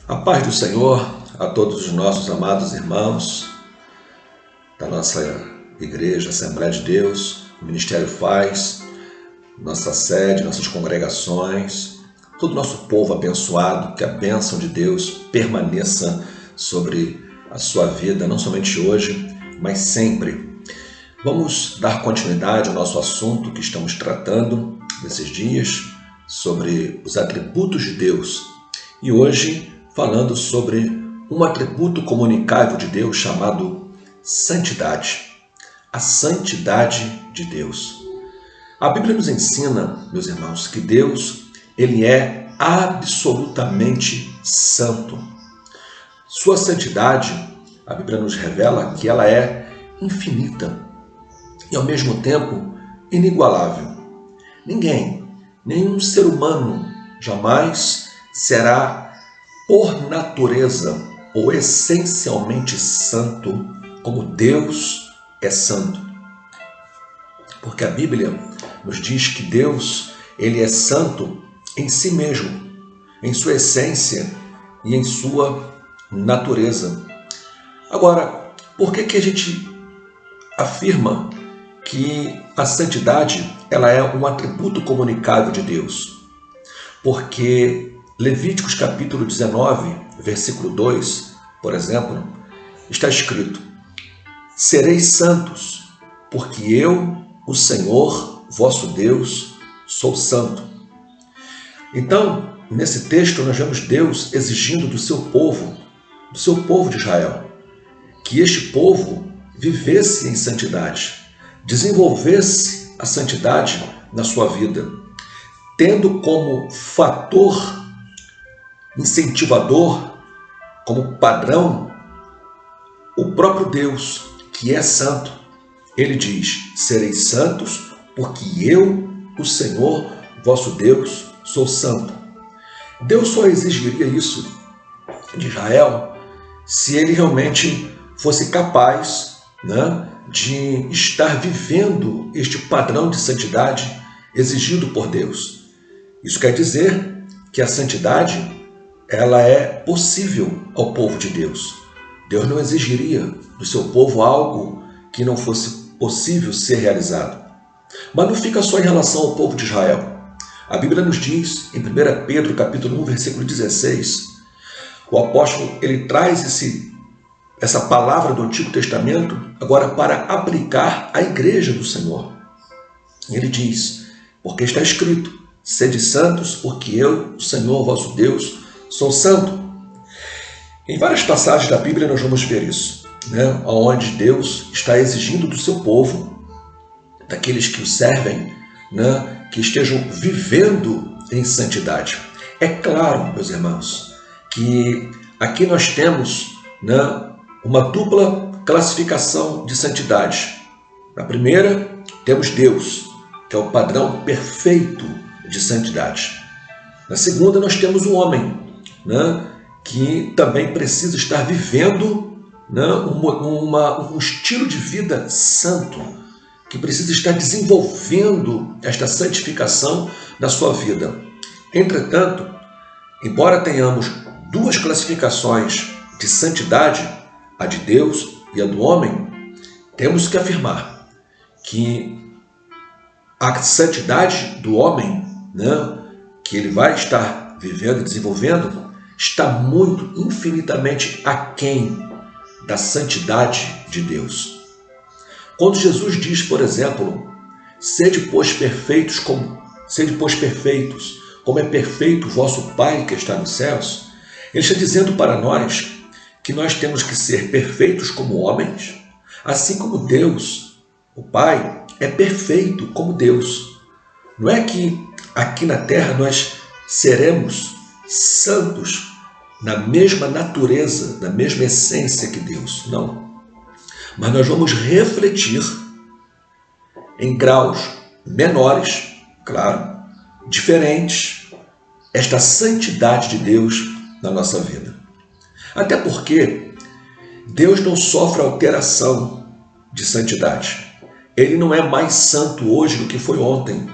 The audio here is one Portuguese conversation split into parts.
A paz do Senhor a todos os nossos amados irmãos da nossa igreja, Assembleia de Deus, o Ministério Faz, nossa sede, nossas congregações, todo o nosso povo abençoado, que a bênção de Deus permaneça sobre a sua vida, não somente hoje, mas sempre. Vamos dar continuidade ao nosso assunto que estamos tratando nesses dias, sobre os atributos de Deus. E hoje, falando sobre um atributo comunicável de Deus chamado santidade. A santidade de Deus. A Bíblia nos ensina, meus irmãos, que Deus, ele é absolutamente santo. Sua santidade, a Bíblia nos revela que ela é infinita e ao mesmo tempo inigualável. Nenhum ser humano jamais será por natureza ou essencialmente santo como Deus é santo. Porque a Bíblia nos diz que Deus, ele é santo em si mesmo, em sua essência e em sua natureza. Agora, por que a gente afirma que a santidade ela é um atributo comunicável de Deus? Porque Levíticos capítulo 19, versículo 2, por exemplo, está escrito: sereis santos, porque eu, o Senhor, vosso Deus, sou santo. Então, nesse texto nós vemos Deus exigindo do seu povo de Israel, que este povo vivesse em santidade, desenvolvesse a santidade na sua vida, tendo como fator incentivador, como padrão, o próprio Deus, que é santo. Ele diz: sereis santos, porque eu, o Senhor, vosso Deus, sou santo. Deus só exigiria isso de Israel se ele realmente fosse capaz, de estar vivendo este padrão de santidade exigido por Deus. Isso quer dizer que a santidade ela é possível ao povo de Deus. Deus não exigiria do seu povo algo que não fosse possível ser realizado. Mas não fica só em relação ao povo de Israel. A Bíblia nos diz, em 1 Pedro capítulo 1, versículo 16, o apóstolo ele traz essa palavra do Antigo Testamento agora para aplicar à igreja do Senhor. Ele diz: porque está escrito, sede santos, porque eu, o Senhor vosso Deus, sou santo. Em várias passagens da Bíblia nós vamos ver isso, onde Deus está exigindo do seu povo, daqueles que o servem, que estejam vivendo em santidade. É claro, meus irmãos, que aqui nós temos uma dupla classificação de santidade. Na primeira, temos Deus, que é o padrão perfeito de santidade. Na segunda, nós temos o homem, que também precisa estar vivendo um estilo de vida santo, que precisa estar desenvolvendo esta santificação na sua vida. Entretanto, embora tenhamos duas classificações de santidade, a de Deus e a do homem, temos que afirmar que a santidade do homem, que ele vai estar vivendo e desenvolvendo, está muito, infinitamente aquém da santidade de Deus. Quando Jesus diz, por exemplo, sede pois perfeitos, como é perfeito o vosso Pai que está nos céus, ele está dizendo para nós que nós temos que ser perfeitos como homens, assim como Deus, o Pai, é perfeito como Deus. Não é que aqui na terra nós seremos santos na mesma natureza, na mesma essência que Deus. Não. Mas nós vamos refletir em graus menores, claro, diferentes, esta santidade de Deus na nossa vida. Até porque Deus não sofre alteração de santidade. Ele não é mais santo hoje do que foi ontem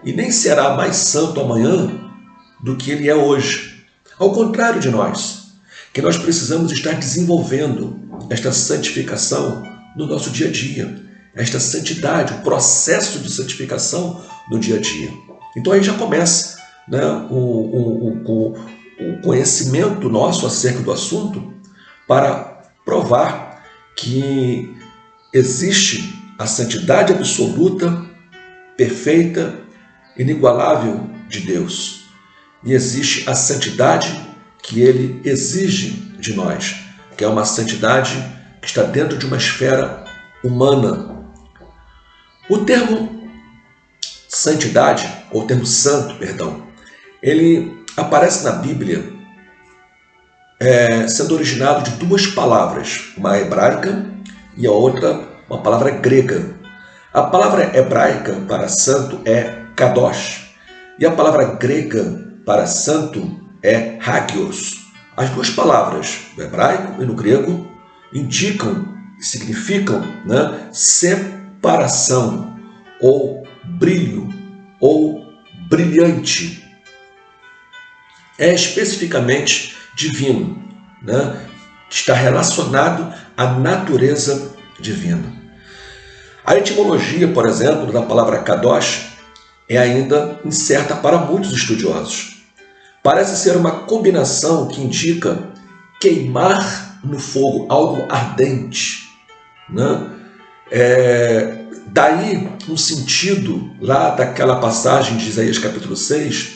e nem será mais santo amanhã do que ele é hoje. Ao contrário de nós, que nós precisamos estar desenvolvendo esta santificação no nosso dia a dia, esta santidade, o processo de santificação no dia a dia. Então aí já começa, né, o conhecimento nosso acerca do assunto para provar que existe a santidade absoluta, perfeita, inigualável de Deus. E existe a santidade que Ele exige de nós, que é uma santidade que está dentro de uma esfera humana. O termo santidade, ou termo santo, perdão, ele aparece na Bíblia sendo originado de duas palavras, uma hebraica e a outra, uma palavra grega. A palavra hebraica para santo é kadosh, e a palavra grega para santo é hagios. As duas palavras, no hebraico e no grego, indicam e significam, né, separação, ou brilho, ou brilhante. É especificamente divino, né? Está relacionado à natureza divina. A etimologia, por exemplo, da palavra kadosh é ainda incerta para muitos estudiosos. Parece ser uma combinação que indica queimar no fogo, algo ardente, né? Daí um sentido lá daquela passagem de Isaías capítulo 6,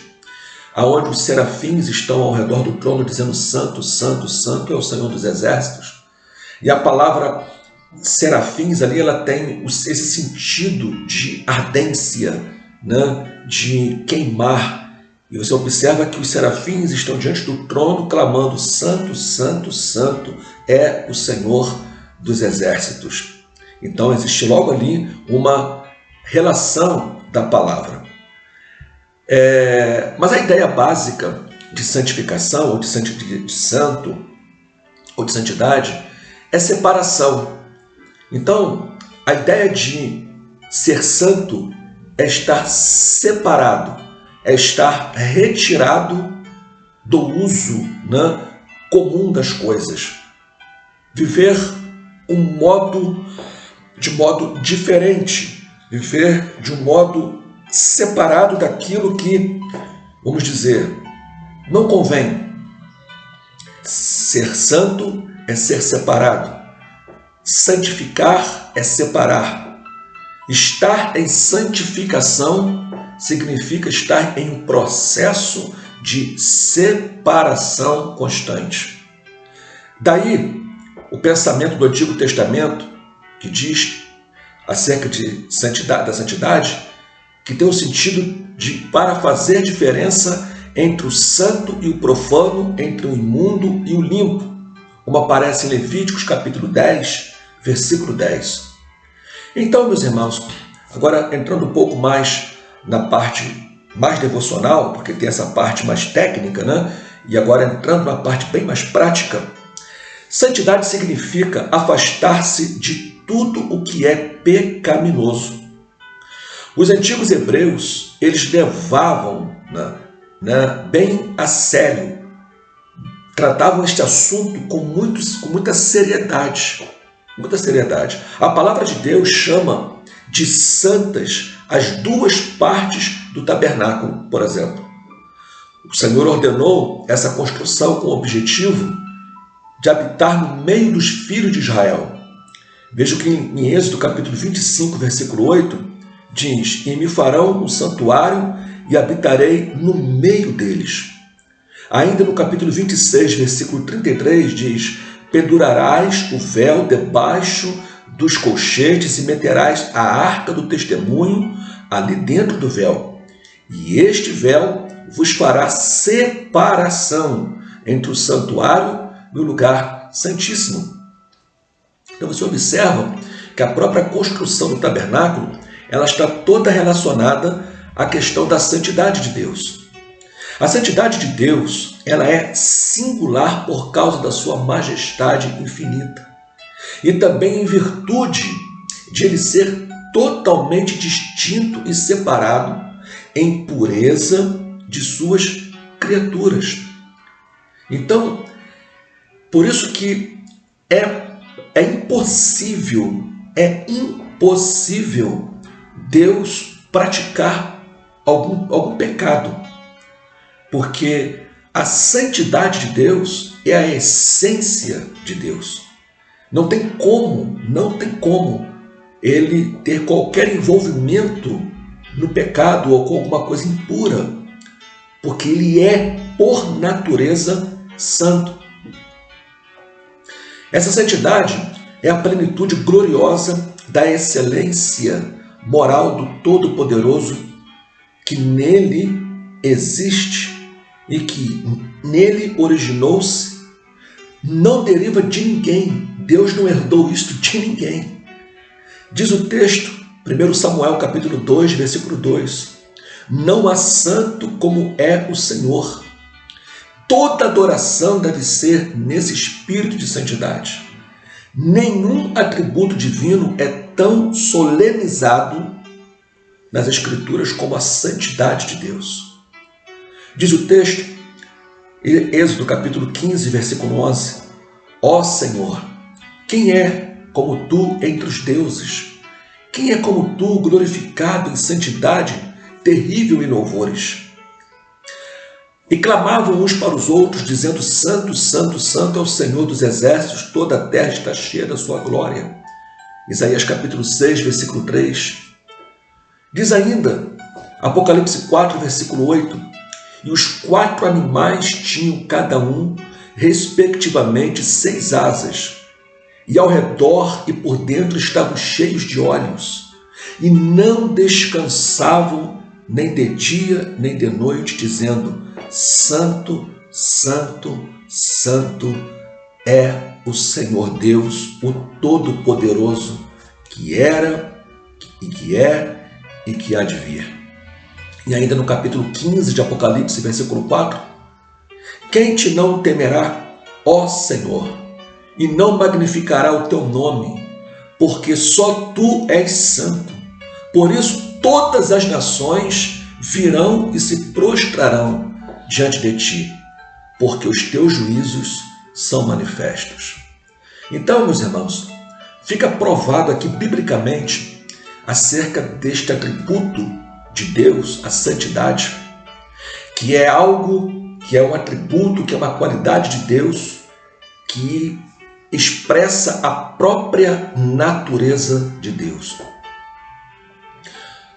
aonde os serafins estão ao redor do trono dizendo santo, santo, santo é o Senhor dos exércitos. E a palavra serafins ali, ela tem esse sentido de ardência, né? De queimar. E você observa que os serafins estão diante do trono clamando santo, santo, santo é o Senhor dos exércitos. Então existe logo ali uma relação da palavra. Mas a ideia básica de santificação, ou de santo, ou de santidade, é separação. Então, a ideia de ser santo é estar separado, é estar retirado do uso, né, comum das coisas. Viver de modo diferente, viver de um modo separado daquilo que, vamos dizer, não convém. Ser santo é ser separado. Santificar é separar. Estar em santificação significa estar em um processo de separação constante. Daí, o pensamento do Antigo Testamento, que diz acerca da santidade, que tem o sentido de para fazer diferença entre o santo e o profano, entre o imundo e o limpo, como aparece em Levíticos capítulo 10, versículo 10. Então, meus irmãos, agora entrando um pouco mais na parte mais devocional, porque tem essa parte mais técnica, né? E agora entrando na parte bem mais prática, santidade significa afastar-se de tudo o que é pecaminoso. Os antigos hebreus, eles levavam bem a sério, tratavam este assunto com muita seriedade. Muita seriedade. A palavra de Deus chama de santas as duas partes do tabernáculo, por exemplo. O Senhor ordenou essa construção com o objetivo de habitar no meio dos filhos de Israel. Veja que em Êxodo capítulo 25, versículo 8, diz: e me farão um santuário e habitarei no meio deles. Ainda no capítulo 26, versículo 33, diz: pendurarás o véu debaixo dos colchetes e meterás a arca do testemunho ali dentro do véu. E este véu vos fará separação entre o santuário e o lugar santíssimo. Então você observa que a própria construção do tabernáculo, ela está toda relacionada à questão da santidade de Deus. A santidade de Deus, ela é singular por causa da sua majestade infinita. E também em virtude de ele ser totalmente distinto e separado em pureza de suas criaturas. Então, Por isso que é impossível Deus praticar algum pecado, porque a santidade de Deus é a essência de Deus. Não tem como ele ter qualquer envolvimento no pecado ou com alguma coisa impura, porque ele é, por natureza, santo. Essa santidade é a plenitude gloriosa da excelência moral do Todo-Poderoso, que nele existe e que nele originou-se, não deriva de ninguém. Deus não herdou isto de ninguém. Diz o texto, 1 Samuel capítulo 2, versículo 2, não há santo como é o Senhor. Toda adoração deve ser nesse espírito de santidade. Nenhum atributo divino é tão solenizado nas Escrituras como a santidade de Deus. Diz o texto, Êxodo capítulo 15, versículo 11, ó Senhor, quem é como tu entre os deuses? Quem é como tu, glorificado em santidade, terrível em louvores? E clamavam uns para os outros, dizendo, Santo, Santo, Santo é o Senhor dos exércitos, toda a terra está cheia da sua glória. Isaías capítulo 6, versículo 3. Diz ainda, Apocalipse 4, versículo 8, e os 4 animais tinham cada um, respectivamente, 6 asas, e ao redor e por dentro estavam cheios de olhos, e não descansavam nem de dia nem de noite, dizendo, Santo, Santo, Santo é o Senhor Deus, o Todo-Poderoso, que era, e que é, e que há de vir. E ainda no capítulo 15 de Apocalipse, versículo 4, quem te não temerá, ó Senhor, e não magnificará o teu nome, porque só tu és santo. Por isso todas as nações virão e se prostrarão diante de ti, porque os teus juízos são manifestos. Então, meus irmãos, fica provado aqui biblicamente acerca deste atributo de Deus, a santidade, que é algo, que é um atributo, que é uma qualidade de Deus que expressa a própria natureza de Deus.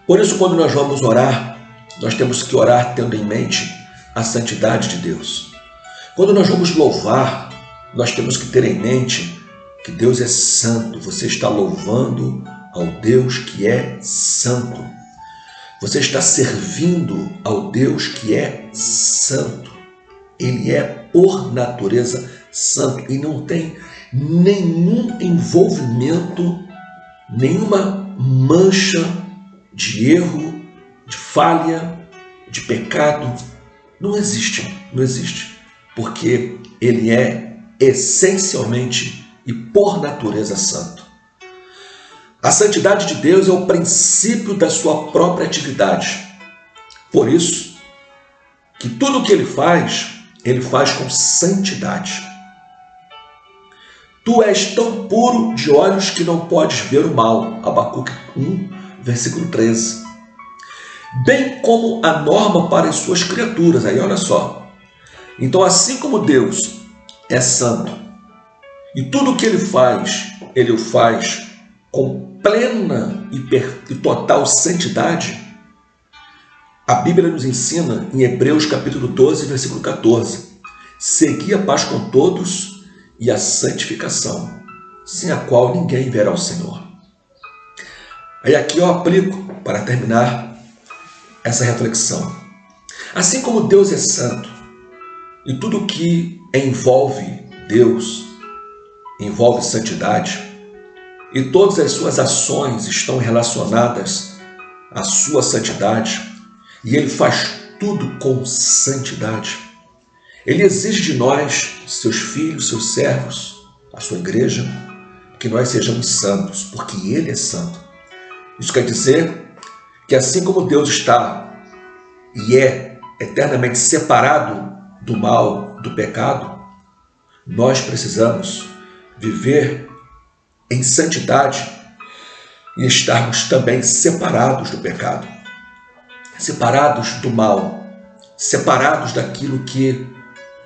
Por isso, quando nós vamos orar, nós temos que orar tendo em mente a santidade de Deus. Quando nós vamos louvar, nós temos que ter em mente que Deus é santo. Você está louvando ao Deus que é santo. Você está servindo ao Deus que é santo. Ele é, por natureza, santo e não tem nenhum envolvimento, nenhuma mancha de erro, de falha, de pecado. Não existe, porque ele é essencialmente e por natureza santo. A santidade de Deus é o princípio da sua própria atividade. Por isso, que tudo o que ele faz com santidade. Tu és tão puro de olhos que não podes ver o mal. Abacuque 1, versículo 13. Bem como a norma para as suas criaturas. Aí olha só. Então, assim como Deus é santo, e tudo o que ele o faz com plena e total santidade, a Bíblia nos ensina em Hebreus capítulo 12, versículo 14, segui a paz com todos e a santificação, sem a qual ninguém verá o Senhor. Aí aqui eu aplico, para terminar essa reflexão. Assim como Deus é santo, e tudo que envolve Deus envolve santidade, e todas as suas ações estão relacionadas à sua santidade, e ele faz tudo com santidade. Ele exige de nós, seus filhos, seus servos, a sua igreja, que nós sejamos santos, porque ele é santo. Isso quer dizer que assim como Deus está e é eternamente separado do mal, do pecado, nós precisamos viver em santidade e estarmos também separados do pecado, separados do mal, separados daquilo que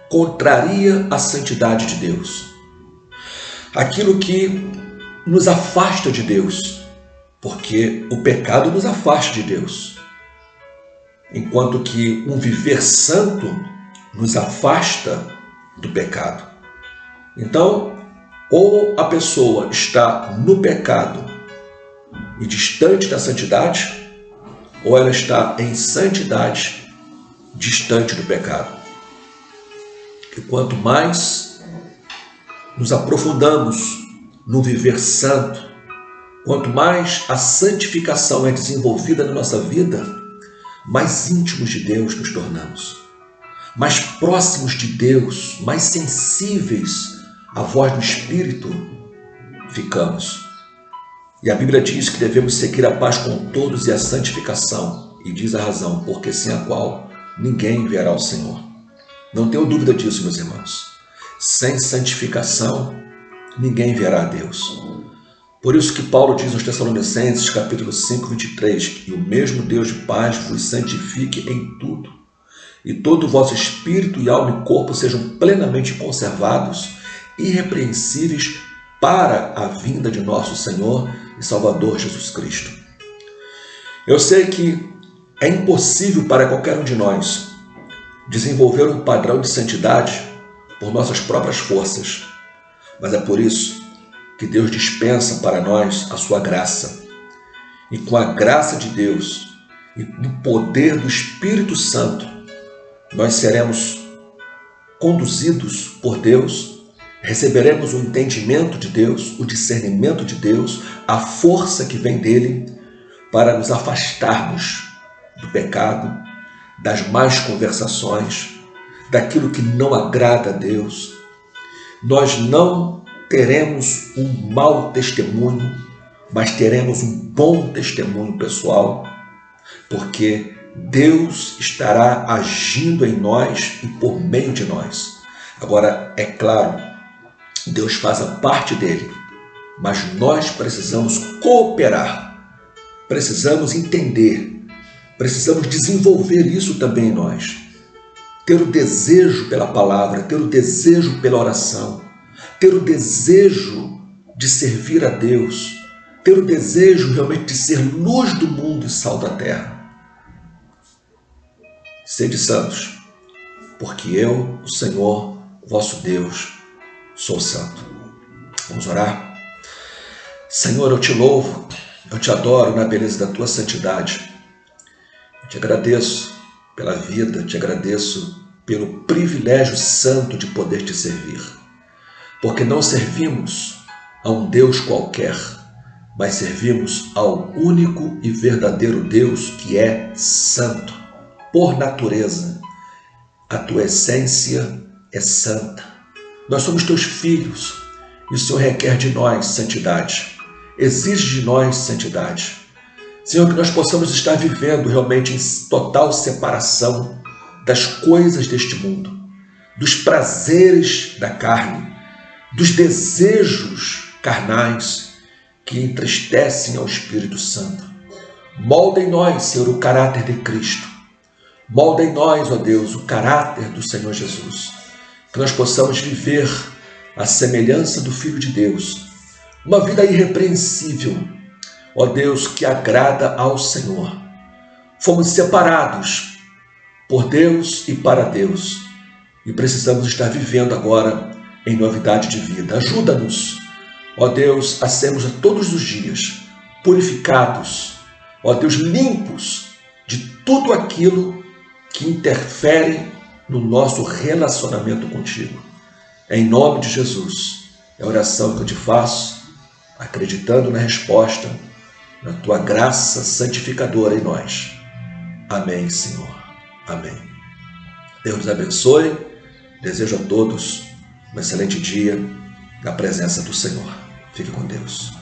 contraria a santidade de Deus, aquilo que nos afasta de Deus, porque o pecado nos afasta de Deus, enquanto que um viver santo nos afasta do pecado. Então, ou a pessoa está no pecado e distante da santidade, ou ela está em santidade, distante do pecado. E quanto mais nos aprofundamos no viver santo, quanto mais a santificação é desenvolvida na nossa vida, mais íntimos de Deus nos tornamos, mais próximos de Deus, mais sensíveis à voz do Espírito ficamos. E a Bíblia diz que devemos seguir a paz com todos e a santificação, e diz a razão, porque sem a qual ninguém verá o Senhor. Não tenho dúvida disso, meus irmãos. Sem santificação, ninguém verá a Deus. Por isso que Paulo diz aos Tessalonicenses, capítulo 5, 23, que o mesmo Deus de paz vos santifique em tudo, e todo o vosso espírito e alma e corpo sejam plenamente conservados, irrepreensíveis para a vinda de nosso Senhor e Salvador Jesus Cristo. Eu sei que é impossível para qualquer um de nós desenvolver um padrão de santidade por nossas próprias forças, mas é por isso que Deus dispensa para nós a sua graça. E com a graça de Deus e do poder do Espírito Santo, nós seremos conduzidos por Deus, receberemos o entendimento de Deus, o discernimento de Deus, a força que vem dele para nos afastarmos do pecado, das más conversações, daquilo que não agrada a Deus. Nós não teremos um mau testemunho, mas teremos um bom testemunho pessoal, porque Deus estará agindo em nós e por meio de nós. Agora, é claro, Deus faz a parte dele, mas nós precisamos cooperar, precisamos entender, precisamos desenvolver isso também em nós. Ter o desejo pela palavra, ter o desejo pela oração, ter o desejo de servir a Deus, ter o desejo realmente de ser luz do mundo e sal da terra. Sede santos, porque eu, o Senhor, vosso Deus, sou santo. Vamos orar? Senhor, eu te louvo, eu te adoro na beleza da tua santidade. Eu te agradeço pela vida, te agradeço pelo privilégio santo de poder te servir. Porque não servimos a um Deus qualquer, mas servimos ao único e verdadeiro Deus que é santo. Por natureza, a tua essência é santa. Nós somos teus filhos e o Senhor requer de nós santidade, exige de nós santidade. Senhor, que nós possamos estar vivendo realmente em total separação das coisas deste mundo, dos prazeres da carne, dos desejos carnais que entristecem ao Espírito Santo. Molda em nós, Senhor, o caráter de Cristo. Molda em nós, ó Deus, o caráter do Senhor Jesus. Que nós possamos viver a semelhança do Filho de Deus. Uma vida irrepreensível, ó Deus, que agrada ao Senhor. Fomos separados por Deus e para Deus. E precisamos estar vivendo agora em novidade de vida. Ajuda-nos, ó Deus, a sermos todos os dias purificados, ó Deus, limpos de tudo aquilo que interfere no nosso relacionamento contigo. Em nome de Jesus, é a oração que eu te faço, acreditando na resposta, na tua graça santificadora em nós. Amém, Senhor. Amém. Deus nos abençoe. Desejo a todos um excelente dia na presença do Senhor. Fique com Deus.